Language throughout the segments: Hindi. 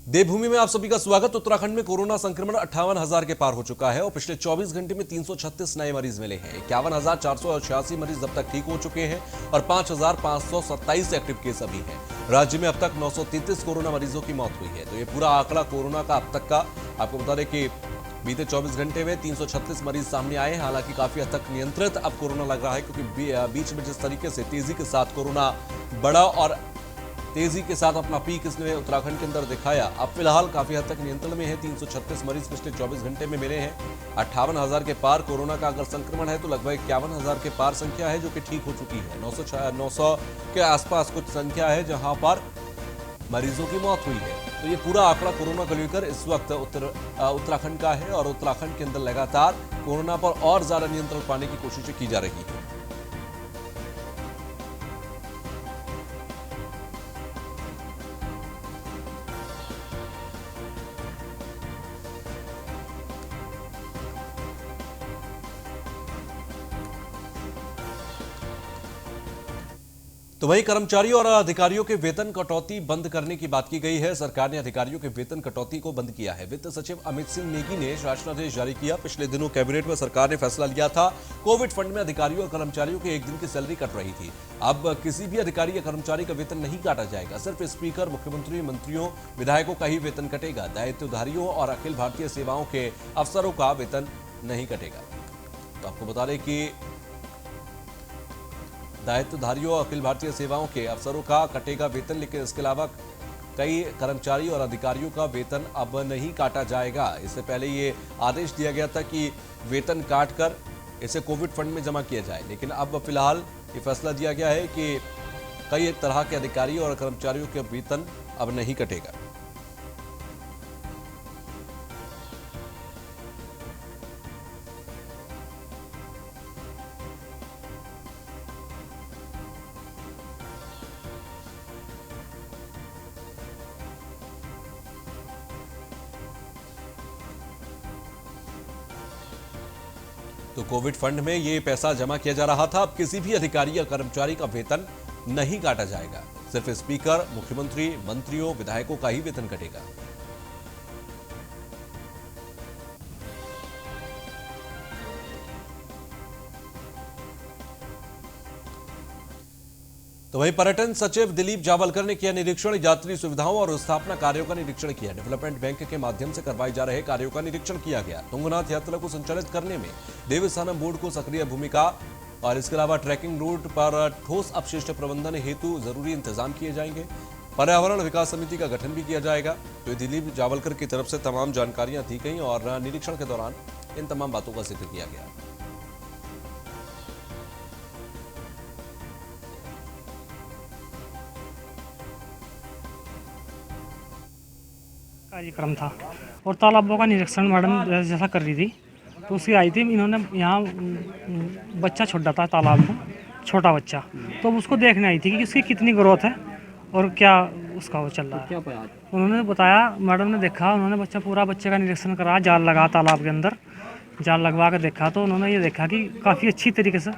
देवभूमि में आप सभी का स्वागत। उत्तराखंड में कोरोना संक्रमण 58,000 के पार हो चुका है और पिछले 24 घंटे में 336 नए मरीज मिले हैं। 51,486 मरीज अब तक ठीक हो चुके हैं और 5,527 एक्टिव केस अभी हैं। राज्य में अब तक 933 कोरोना मरीजों की मौत हुई है। तो ये पूरा आंकड़ा कोरोना का अब तक का आपको बता दें कि बीते 24 घंटे में 336 मरीज सामने आए हैं। हालांकि काफी हद तक नियंत्रित अब कोरोना लग रहा है, क्योंकि बीच में जिस तरीके से तेजी के साथ कोरोना बढ़ा और तेजी के साथ अपना पीक इसने उत्तराखंड के अंदर दिखाया, अब फिलहाल काफी हद तक नियंत्रण में है। 336 मरीज पिछले 24 घंटे में मिले हैं। 58,000 के पार कोरोना का अगर संक्रमण है तो लगभग 51,000 के पार संख्या है जो कि ठीक हो चुकी है। 900 के आसपास कुछ संख्या है जहां पर मरीजों की मौत हुई है। तो ये पूरा आंकड़ा कोरोना को लेकर इस वक्त उत्तराखंड का है और उत्तराखंड के अंदर लगातार कोरोना पर और ज्यादा नियंत्रण पाने की कोशिशें की जा रही है। तो वहीं कर्मचारियों और अधिकारियों के वेतन कटौती बंद करने की बात की गई है। सरकार ने अधिकारियों के वेतन कटौती को बंद किया है। वित्त सचिव अमित सिंह नेगी ने शासनादेश जारी किया। पिछले दिनों कैबिनेट में सरकार ने फैसला लिया था, कोविड फंड में अधिकारियों और कर्मचारियों के एक दिन की सैलरी कट रही थी। अब किसी भी अधिकारी या कर्मचारी का वेतन नहीं काटा जाएगा। सिर्फ स्पीकर, मुख्यमंत्री, मंत्रियों, विधायकों का ही वेतन कटेगा। दायित्वधारियों और अखिल भारतीय सेवाओं के अफसरों का वेतन नहीं कटेगा। तो आपको बता दें कि दायित्वधारियों अखिल भारतीय सेवाओं के अफसरों का कटेगा वेतन, लेकिन इसके अलावा कई कर्मचारी और अधिकारियों का वेतन अब नहीं काटा जाएगा। इससे पहले ये आदेश दिया गया था कि वेतन काटकर इसे कोविड फंड में जमा किया जाए, लेकिन अब फिलहाल ये फैसला दिया गया है कि कई तरह के अधिकारी और कर्मचारियों के वेतन अब नहीं कटेगा। तो कोविड फंड में ये पैसा जमा किया जा रहा था। अब किसी भी अधिकारी या कर्मचारी का वेतन नहीं काटा जाएगा। सिर्फ स्पीकर, मुख्यमंत्री, मंत्रियों, विधायकों का ही वेतन कटेगा। तो वहीं पर्यटन सचिव दिलीप जावलकर ने किया निरीक्षण। यात्री सुविधाओं और स्थापना कार्यों का निरीक्षण किया। डेवलपमेंट बैंक के माध्यम से करवाए जा रहे कार्यों का निरीक्षण किया गया। तुंगनाथ यात्रा को संचालित करने में देवस्थानम बोर्ड को सक्रिय भूमिका और इसके अलावा ट्रैकिंग रूट पर ठोस अपशिष्ट प्रबंधन हेतु जरूरी इंतजाम किए जाएंगे। पर्यावरण विकास समिति का गठन भी किया जाएगा। तो दिलीप जावलकर की तरफ से तमाम जानकारियां दी गई और निरीक्षण के दौरान इन तमाम बातों का जिक्र किया गया। कार्यक्रम था और तालाबों का निरीक्षण मैडम जैसा कर रही थी, तो उसकी आई थी। इन्होंने यहाँ बच्चा छोड़ा था तालाब में, छोटा बच्चा, तो उसको देखने आई थी कि उसकी कितनी ग्रोथ है और क्या उसका वो चल रहा है। उन्होंने बताया, मैडम ने देखा, उन्होंने पूरा बच्चे का निरीक्षण करा, जाल लगा तालाब के अंदर, जाल लगवा कर देखा, तो उन्होंने ये देखा कि काफ़ी अच्छी तरीके से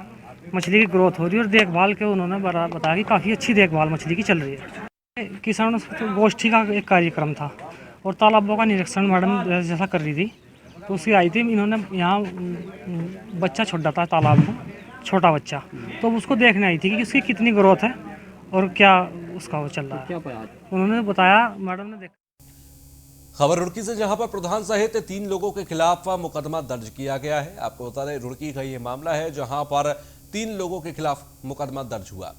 मछली की ग्रोथ हो रही है और देखभाल के उन्होंने बताया कि काफ़ी अच्छी देखभाल मछली की चल रही है। किसान गोष्ठी का एक कार्यक्रम था और तालाबों का निरीक्षण मैडम जैसा कर रही थी, तो उसकी आई थी। इन्होंने यहाँ बच्चा छोड़ा था तालाब में, छोटा बच्चा, तो उसको देखने आई थी कि उसकी कितनी ग्रोथ है और क्या उसका वो चल रहा है। उन्होंने बताया, मैडम ने देखा। खबर रुड़की से, जहां पर प्रधान सहित 3 लोगों के खिलाफ मुकदमा दर्ज किया गया है। आपको बता दें, रुड़की का यह मामला है जहां पर 3 लोगों के खिलाफ मुकदमा दर्ज हुआ।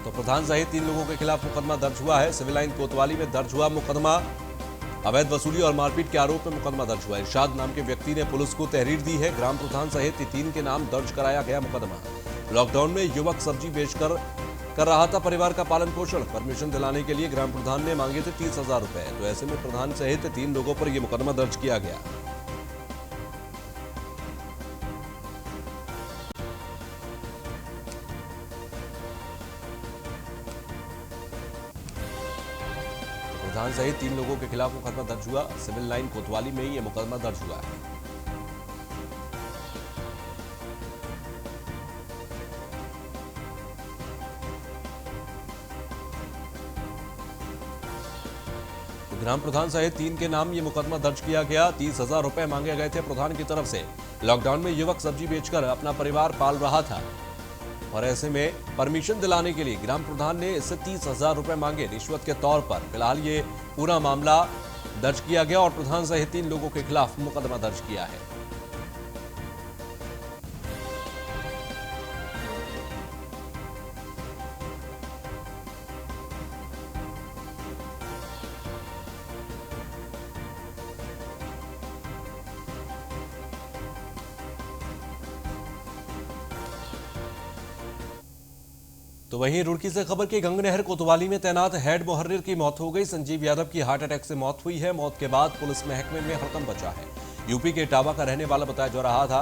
तो प्रधान सहित 3 लोगों के खिलाफ मुकदमा दर्ज हुआ है। सिविल लाइन कोतवाली में दर्ज हुआ मुकदमा। अवैध वसूली और मारपीट के आरोप में मुकदमा दर्ज हुआ। इरशाद नाम के व्यक्ति ने पुलिस को तहरीर दी है। ग्राम प्रधान सहित 3 के नाम दर्ज कराया गया मुकदमा। लॉकडाउन में युवक सब्जी बेचकर कर रहा था परिवार का पालन पोषण। परमिशन दिलाने के लिए ग्राम प्रधान ने मांगे थे 30,000 रुपए। तो ऐसे में प्रधान सहित 3 लोगों पर यह मुकदमा दर्ज किया गया। प्रधान सहित 3 लोगों के खिलाफ मुकदमा दर्ज हुआ। सिविल लाइन कोतवाली में यह मुकदमा दर्ज हुआ है। ग्राम प्रधान सहित 3 के नाम ये मुकदमा दर्ज किया गया। 30,000 रुपए मांगे गए थे प्रधान की तरफ से। लॉकडाउन में युवक सब्जी बेचकर अपना परिवार पाल रहा था और ऐसे में परमिशन दिलाने के लिए ग्राम प्रधान ने इससे 30,000 रुपए मांगे रिश्वत के तौर पर। फिलहाल ये पूरा मामला दर्ज किया गया और प्रधान सहित 3 लोगों के खिलाफ मुकदमा दर्ज किया है। तो वहीं रुड़की से खबर कि गंगनहर कोतवाली में तैनात हेड मुहर्रिर की मौत हो गई। संजीव यादव की हार्ट अटैक से मौत हुई है। मौत के बाद पुलिस महकमे में हड़कंप मचा है। यूपी के इटावा का रहने वाला बताया जा रहा था।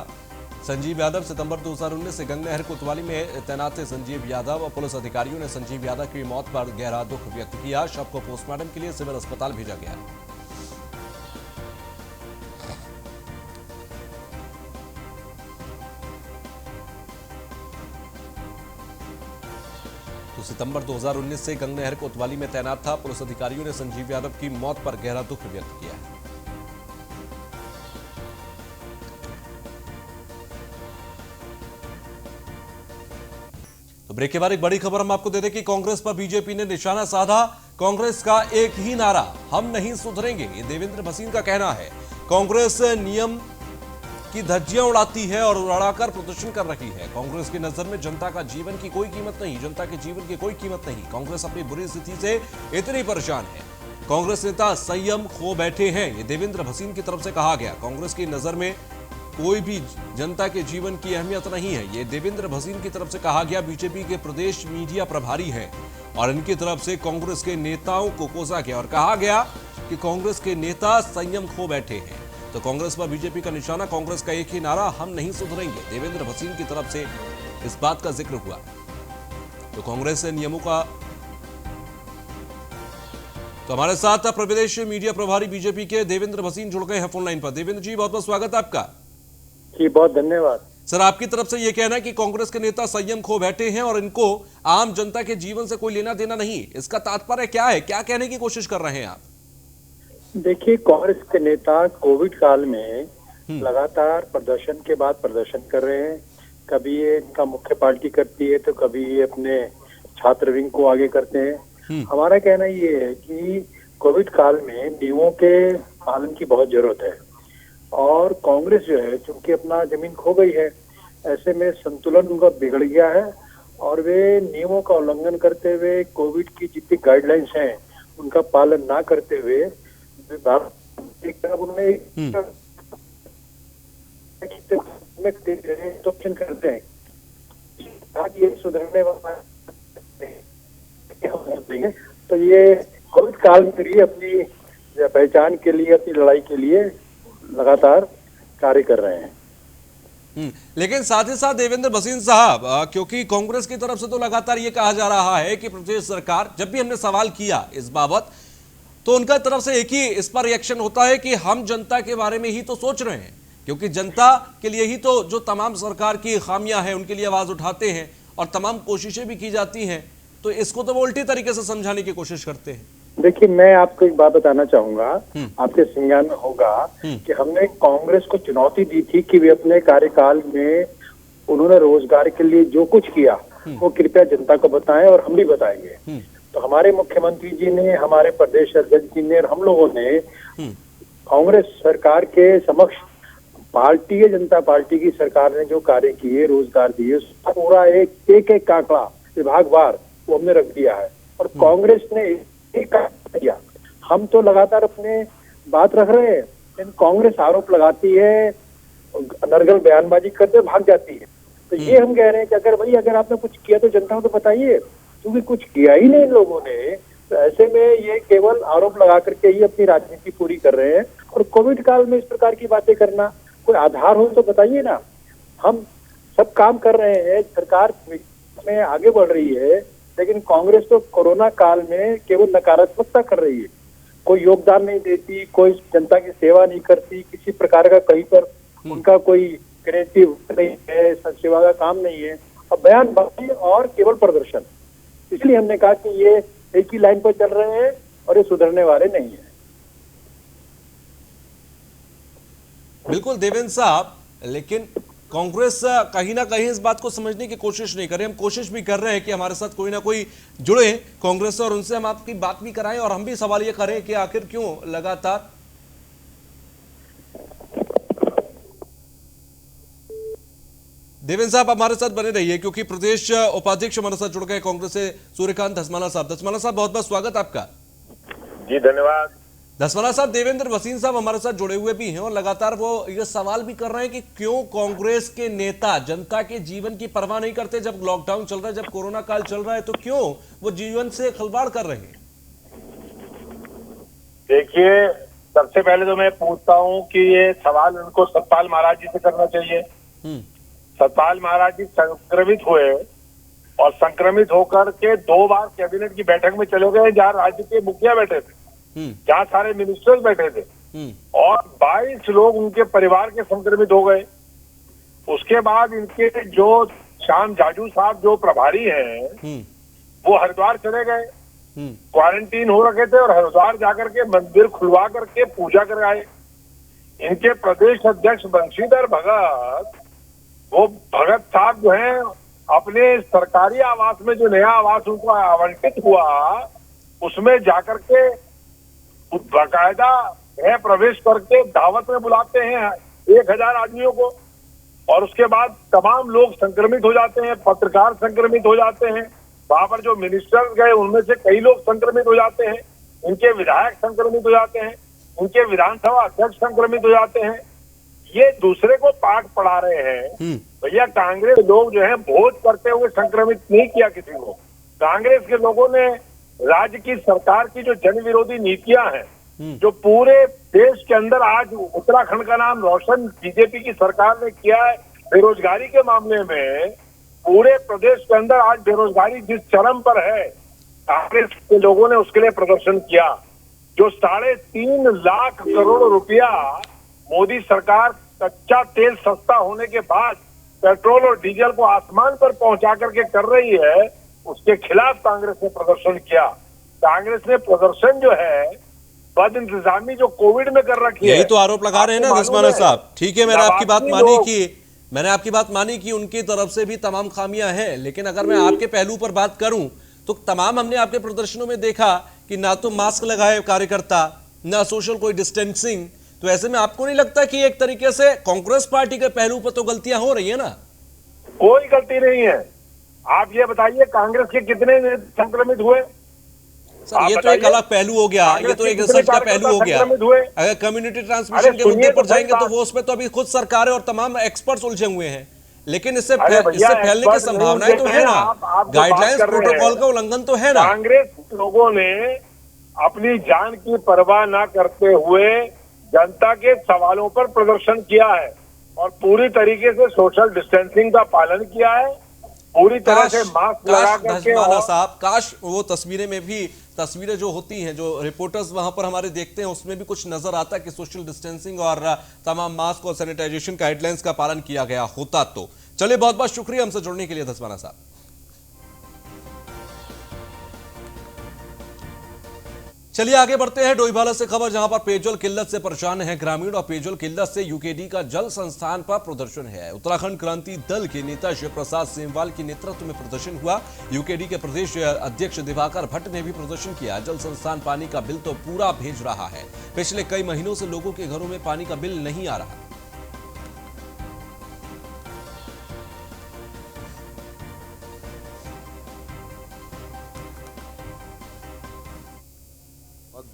संजीव यादव सितंबर 2019 से गंगनहर कोतवाली में तैनात थे। संजीव यादव और पुलिस अधिकारियों ने संजीव यादव की मौत पर गहरा दुख व्यक्त किया। शव को पोस्टमार्टम के लिए सिविल अस्पताल भेजा गया। तो सितंबर 2019 से गंगनहर कोतवाली में तैनात था। पुलिस अधिकारियों ने संजीव यादव की मौत पर गहरा दुख व्यक्त किया है। तो ब्रेक के बाद एक बड़ी खबर हम आपको दे दें कि कांग्रेस पर बीजेपी ने निशाना साधा। कांग्रेस का एक ही नारा, हम नहीं सुधरेंगे, ये देवेंद्र भसीन का कहना है। कांग्रेस नियम की धज्जियां उड़ाती है और उड़ाकर प्रदर्शन कर रही है। कांग्रेस की नजर में जनता का जीवन की कोई कीमत नहीं, जनता के जीवन की कोई कीमत नहीं। कांग्रेस अपनी बुरी स्थिति से इतनी परेशान है। कांग्रेस नेता संयम खो बैठे हैं, ये देवेंद्र भसीन की तरफ से कहा गया। कांग्रेस की नजर में कोई भी जनता के जीवन की अहमियत नहीं है, ये देवेंद्र भसीन की तरफ से कहा गया। बीजेपी के प्रदेश मीडिया प्रभारी हैं और इनकी तरफ से कांग्रेस के नेताओं को कोसा गया और कहा गया कि कांग्रेस के नेता संयम खो बैठे हैं। तो कांग्रेस पर बीजेपी का निशाना, कांग्रेस का एक ही नारा, हम नहीं सुधरेंगे। देवेंद्र भसीन की तरफ से इस बात का जिक्र हुआ। तो कांग्रेस से नियमों का तो हमारे साथ प्रदेश मीडिया प्रभारी बीजेपी के देवेंद्र भसीन जुड़ गए हैं फोन लाइन पर। देवेंद्र जी, बहुत बहुत स्वागत है आपका। जी बहुत धन्यवाद सर। आपकी तरफ से यह कहना है कि कांग्रेस के नेता संयम खो बैठे हैं और इनको आम जनता के जीवन से कोई लेना देना नहीं, इसका तात्पर्य क्या है? क्या कहने की कोशिश कर रहे हैं आप? देखिए, कांग्रेस के नेता कोविड काल में लगातार प्रदर्शन के बाद प्रदर्शन कर रहे हैं। कभी ये इनका मुख्य पार्टी करती है तो कभी ये अपने छात्र विंग को आगे करते हैं। हमारा कहना ये है कि कोविड काल में नियमों के पालन की बहुत जरूरत है और कांग्रेस जो है चूंकि अपना जमीन खो गई है, ऐसे में संतुलन उनका बिगड़ गया है और वे नियमों का उल्लंघन करते हुए, कोविड की जितनी गाइडलाइंस हैं उनका पालन ना करते हुए एक तरफ उन्होंने करते हैं ताकि ये सुधरने वाला तो ये कोविड काल में भी अपनी पहचान के लिए, अपनी लड़ाई के लिए लगातार कार्य कर रहे हैं। लेकिन साथ ही साथ देवेंद्र भसीन साहब, क्योंकि कांग्रेस की तरफ से तो लगातार ये कहा जा रहा है कि प्रदेश सरकार, जब भी हमने सवाल किया इस बाबत तो उनका तरफ से एक ही इस पर रिएक्शन होता है कि हम जनता के बारे में ही तो सोच रहे हैं, क्योंकि जनता के लिए ही तो जो तमाम सरकार की खामियां हैं उनके लिए आवाज उठाते हैं और तमाम कोशिशें भी की जाती हैं। तो इसको तो वो उल्टी तरीके से समझाने की कोशिश करते हैं। देखिए, मैं आपको एक बात बताना चाहूंगा, आपके संज्ञान में होगा कि हमने कांग्रेस को चुनौती दी थी कि वे अपने कार्यकाल में उन्होंने रोजगार के लिए जो कुछ किया वो कृपया जनता को बताएं और हम भी बताएंगे। तो हमारे मुख्यमंत्री जी ने, हमारे प्रदेश अध्यक्ष जी ने और हम लोगों ने कांग्रेस सरकार के समक्ष भारतीय जनता पार्टी की सरकार ने जो कार्य किए, रोजगार दिए, उसका पूरा एक आंकड़ा विभागवार वो हमने रख दिया है और कांग्रेस ने एक किया। हम तो लगातार अपने बात रख रहे हैं, लेकिन कांग्रेस आरोप लगाती है, नरगल बयानबाजी करते भाग जाती है। तो ये हम कह रहे हैं कि अगर आपने कुछ किया तो जनता को तो बताइए, क्योंकि कुछ किया ही नहीं इन लोगों ने। तो ऐसे में ये केवल आरोप लगा करके ही अपनी राजनीति पूरी कर रहे हैं और कोविड काल में इस प्रकार की बातें करना, कोई आधार हो तो बताइए ना। हम सब काम कर रहे हैं, सरकार में आगे बढ़ रही है, लेकिन कांग्रेस तो कोरोना काल में केवल नकारात्मकता कर रही है, कोई योगदान नहीं देती, कोई जनता की सेवा नहीं करती, किसी प्रकार का कहीं पर उनका कोई क्रिएटिव नहीं है, सेवा का काम नहीं है और बयानबाजी और केवल प्रदर्शन। इसलिए हमने कहा कि ये एक ही लाइन पर चल रहे हैं और ये सुधरने वाले नहीं है। बिल्कुल देवेंद्र साहब, लेकिन कांग्रेस कहीं ना कहीं इस बात को समझने की कोशिश नहीं कर रही। हम कोशिश भी कर रहे हैं कि हमारे साथ कोई ना कोई जुड़े कांग्रेस से और उनसे हम आपकी बात भी कराएं और हम भी सवाल ये करें कि आखिर क्यों लगातार देवेंद्र साहब हमारे साथ बने रहिए, क्योंकि प्रदेश उपाध्यक्ष हमारे साथ जुड़ गए कांग्रेस से सूर्यकांत धस्माना साहब। धस्माना साहब बहुत बहुत स्वागत आपका। जी धन्यवाद। धस्माना साहब, देवेंद्र भसीन साहब हमारे साथ जुड़े हुए भी हैं और लगातार वो ये सवाल भी कर रहे हैं कि क्यों कांग्रेस के नेता जनता के जीवन की परवाह नहीं करते। जब लॉकडाउन चल रहा है, जब कोरोना काल चल रहा है, तो क्यों वो जीवन से खिलवाड़ कर रहे हैं? देखिए, सबसे पहले तो मैं पूछता हूँ कि ये सवाल उनको सतपाल महाराज जी से करना चाहिए। सतपाल महाराज जी संक्रमित हुए और संक्रमित होकर के 2 बार कैबिनेट की बैठक में चले गए, जहाँ राज्य के मुखिया बैठे थे, जहाँ सारे मिनिस्टर्स बैठे थे, और 22 लोग उनके परिवार के संक्रमित हो गए। उसके बाद इनके जो श्याम जाजू साहब जो प्रभारी हैं, वो हरिद्वार चले गए, क्वारंटीन हो रखे थे और हरिद्वार जाकर के मंदिर खुलवा करके पूजा कर आए। इनके प्रदेश अध्यक्ष बंशीधर भगत, वो भगत साहब जो हैं, अपने सरकारी आवास में जो नया आवास उनको आवंटित हुआ, उसमें जाकर के बाकायदा गृह प्रवेश करके दावत में बुलाते हैं 1000 आदमियों को, और उसके बाद तमाम लोग संक्रमित हो जाते हैं, पत्रकार संक्रमित हो जाते हैं, वहां पर जो मिनिस्टर गए उनमें से कई लोग संक्रमित हो जाते हैं, इनके विधायक संक्रमित हो जाते हैं, इनके विधानसभा अध्यक्ष संक्रमित हो जाते हैं। ये दूसरे को पाठ पढ़ा रहे हैं। भैया, कांग्रेस लोग जो है भोज करते हुए संक्रमित नहीं किया किसी को। कांग्रेस के लोगों ने राज्य की सरकार की जो जन विरोधी नीतियां हैं, जो पूरे देश के अंदर आज उत्तराखंड का नाम रोशन बीजेपी की सरकार ने किया है, बेरोजगारी के मामले में पूरे प्रदेश के अंदर आज बेरोजगारी जिस चरम पर है, कांग्रेस के लोगों ने उसके लिए प्रदर्शन किया। जो 3.5 लाख करोड़ रुपया मोदी सरकार कच्चा तेल सस्ता होने के बाद पेट्रोल और डीजल को आसमान पर पहुंचा करके कर रही है, उसके खिलाफ कांग्रेस ने प्रदर्शन किया। कांग्रेस ने प्रदर्शन जो है बद इंतजामी जो कोविड में कर रखी है, यही तो आरोप लगा रहे हैं ना धस्माना साहब। ठीक है, मैंने आपकी बात मानी कि उनकी तरफ से भी तमाम खामियां हैं, लेकिन अगर मैं आपके पहलू पर बात करूं तो तमाम हमने आपके प्रदर्शनों में देखा कि ना तो मास्क लगाए कार्यकर्ता, ना सोशल कोई डिस्टेंसिंग। तो ऐसे में आपको नहीं लगता कि एक तरीके से कांग्रेस पार्टी के पहलू पर तो गलतियां हो रही है ना? कोई गलती नहीं है। आप ये बताइए, कांग्रेस के कितने संक्रमित हुए? सर, ये तो एक अलग पहलू हो गया, ये तो एक रिसर्च का पहलू हो गया। अगर कम्युनिटी ट्रांसमिशन के मुद्दे पर जाएंगे तो वो उसमें तो अभी खुद सरकारें और तमाम एक्सपर्ट्स उलझे हुए हैं, लेकिन इससे फैलने की संभावनाएं तो है ना, गाइडलाइंस प्रोटोकॉल का उल्लंघन तो है ना। कांग्रेस लोगों ने अपनी जान की परवाह न करते हुए जनता के सवालों पर प्रदर्शन किया है और पूरी तरीके से सोशल डिस्टेंसिंग का पालन किया है, पूरी तरह से मास्क लगा करके। साहब, काश वो तस्वीरें जो होती हैं, जो रिपोर्टर्स वहां पर हमारे देखते हैं, उसमें भी कुछ नजर आता है कि सोशल डिस्टेंसिंग और तमाम मास्क और सैनिटाइजेशन गाइडलाइंस का पालन किया गया होता। तो चलिए, बहुत बहुत शुक्रिया हमसे जुड़ने के लिए धस्माना साहब। चलिए आगे बढ़ते हैं डोईवाला से खबर, जहां पर पेयजल किल्लत से परेशान है ग्रामीण और पेयजल किल्लत से यूकेडी का जल संस्थान पर प्रदर्शन है। उत्तराखंड क्रांति दल के नेता शिव प्रसाद सेमवाल के नेतृत्व में प्रदर्शन हुआ। यूकेडी के प्रदेश अध्यक्ष दिवाकर भट्ट ने भी प्रदर्शन किया। जल संस्थान पानी का बिल तो पूरा भेज रहा है, पिछले कई महीनों से लोगों के घरों में पानी का बिल नहीं आ रहा।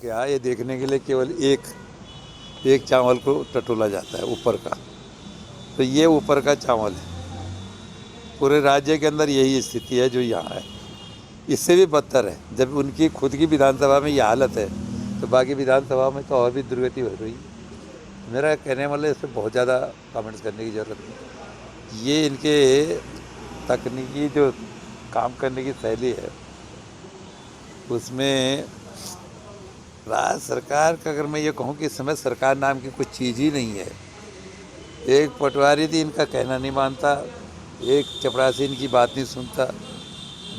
क्या ये देखने के लिए केवल एक चावल को टटोला जाता है ऊपर का, तो ये ऊपर का चावल है। पूरे राज्य के अंदर यही स्थिति है जो यहाँ है। इससे भी बदतर है, जब उनकी खुद की विधानसभा में ये हालत है तो बाकी विधानसभा में तो और भी दुर्गति हो रही है। मेरा कहने वाले इस पर बहुत ज़्यादा कमेंट्स करने की ज़रूरत नहीं। ये इनके तकनीकी जो काम करने की शैली है, उसमें राज्य सरकार का, अगर मैं ये कहूँ कि इस समय सरकार नाम की कुछ चीज़ ही नहीं है। एक पटवारी थी, इनका कहना नहीं मानता, एक चपरासी इनकी बात नहीं सुनता,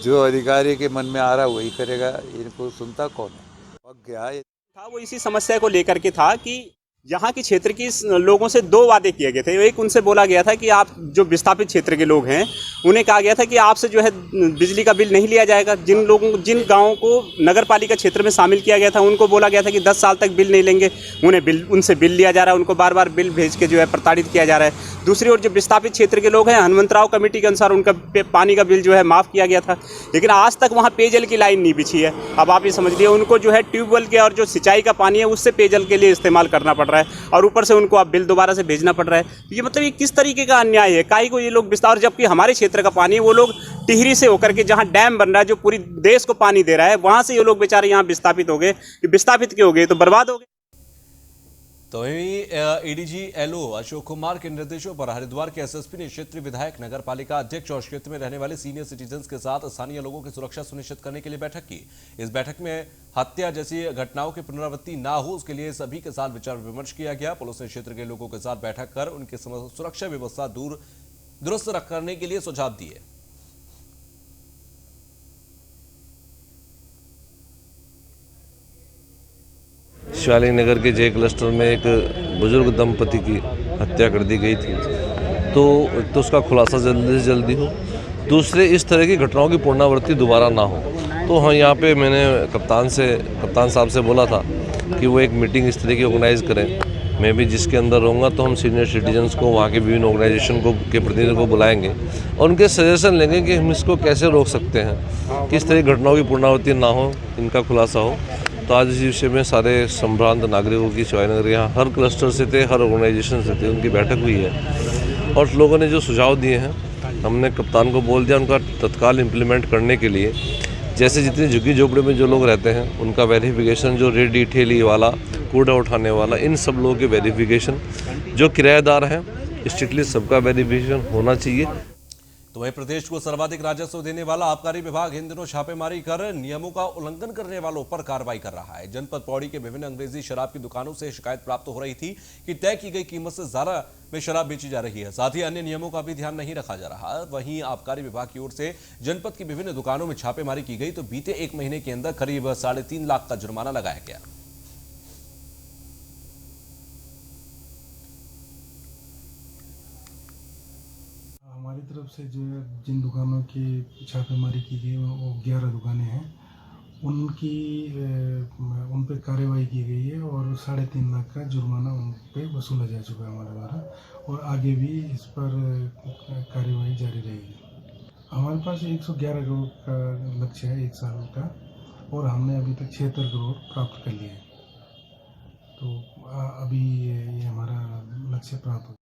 जो अधिकारी के मन में आ रहा वही करेगा, इनको सुनता कौन है? और क्या था, वो इसी समस्या को लेकर के था कि यहाँ की क्षेत्र की लोगों से 2 वादे किए गए थे। एक उनसे बोला गया था कि आप जो विस्थापित क्षेत्र के लोग हैं उन्हें कहा गया था कि आपसे जो है बिजली का बिल नहीं लिया जाएगा। जिन गाँवों को नगर पालिका क्षेत्र में शामिल किया गया था उनको बोला गया था कि 10 साल तक बिल नहीं लेंगे, उनसे बिल लिया जा रहा है, उनको बार बार बिल भेज के जो है प्रताड़ित किया जा रहा है। दूसरी ओर जो विस्थापित क्षेत्र के लोग हैं, हनुमंतराव कमेटी के अनुसार उनका पानी का बिल जो है माफ़ किया गया था, लेकिन आज तक वहाँ पेयजल की लाइन नहीं बिछी है। अब आप ये समझ लीजिए उनको जो है ट्यूबवेल के और जो सिंचाई का पानी है उससे पेयजल के लिए इस्तेमाल करना पड़ रहा है और ऊपर से उनको अब बिल दोबारा से भेजना पड़ रहा है। ये मतलब ये किस तरीके का अन्याय है? काहे को ये लोग विस्तार, जबकि हमारे क्षेत्र का पानी है वो लोग टिहरी से होकर के जहाँ डैम बन रहा है जो पूरी देश को पानी दे रहा है वहाँ से ये लोग बेचारे यहाँ विस्थापित हो गए। विस्थापित क्यों हो गए? तो बर्बाद हो गए। तो वहीं एडीजी एलओ अशोक कुमार के निर्देशों पर हरिद्वार के एसएसपी ने क्षेत्रीय विधायक, नगर पालिका अध्यक्ष और क्षेत्र में रहने वाले सीनियर सिटीजन्स के साथ स्थानीय लोगों की सुरक्षा सुनिश्चित करने के लिए बैठक की। इस बैठक में हत्या जैसी घटनाओं की पुनरावृत्ति ना हो उसके लिए सभी के साथ विचार विमर्श किया गया। पुलिस ने क्षेत्र के लोगों के साथ बैठक कर उनकी सुरक्षा व्यवस्था दुरुस्त करने के लिए सुझाव दिए। शिवालिक नगर के जे क्लस्टर में एक बुजुर्ग दंपति की हत्या कर दी गई थी, तो उसका खुलासा जल्दी से जल्दी हो। दूसरे, इस तरह की घटनाओं की पुनरावृत्ति दोबारा ना हो। तो हाँ, यहाँ पे मैंने कप्तान साहब से बोला था कि वो एक मीटिंग इस तरह की ऑर्गेनाइज करें। मैं भी जिसके अंदर रहूँगा तो हम सीनियर सिटीजन्स को, वहाँ के विभिन्न ऑर्गेनाइजेशन के प्रतिनिधियों को बुलाएंगे और उनके सजेशन लेंगे कि हम इसको कैसे रोक सकते हैं, किस तरह की घटनाओं की पुनरावृत्ति ना हो, इनका खुलासा हो। तो आज इस विषय में सारे संभ्रांत नागरिकों की शिवाजीनगर यहाँ हर क्लस्टर से थे, हर ऑर्गेनाइजेशन से थे, उनकी बैठक हुई है और लोगों ने जो सुझाव दिए हैं हमने कप्तान को बोल दिया उनका तत्काल इम्प्लीमेंट करने के लिए। जैसे जितनी झुग्गी झोपड़ी में जो लोग रहते हैं उनका वेरिफिकेशन, जो रेडी ठेली वाला, कूड़ा उठाने वाला, इन सब लोगों के वेरिफिकेशन, जो किराएदार हैं स्ट्रिक्टली सबका वेरिफिकेशन होना चाहिए। तो वहीं प्रदेश को सर्वाधिक राजस्व देने वाला आबकारी विभाग इन दिनों छापेमारी कर नियमों का उल्लंघन करने वालों पर कार्रवाई कर रहा है। जनपद पौड़ी के विभिन्न अंग्रेजी शराब की दुकानों से शिकायत प्राप्त हो रही थी कि तय की गई कीमत से ज्यादा में शराब बेची जा रही है, साथ ही अन्य नियमों का भी ध्यान नहीं रखा जा रहा। वहीं आबकारी विभाग की ओर से जनपद की विभिन्न दुकानों में छापेमारी की गई तो बीते 1 महीने के अंदर करीब 3.5 लाख का जुर्माना लगाया गया। हमारी तरफ से जो जिन दुकानों की छापेमारी की गई वो 11 दुकानें हैं, उन पे कार्रवाई की गई है और 3.5 लाख का जुर्माना उन पे वसूला जा चुका है हमारे द्वारा और आगे भी इस पर कार्रवाई जारी रहेगी। हमारे पास 111 करोड़ का लक्ष्य है 1 साल का और हमने अभी तक 76 करोड़ प्राप्त कर लिए हैं। तो अभी ये हमारा लक्ष्य प्राप्त हो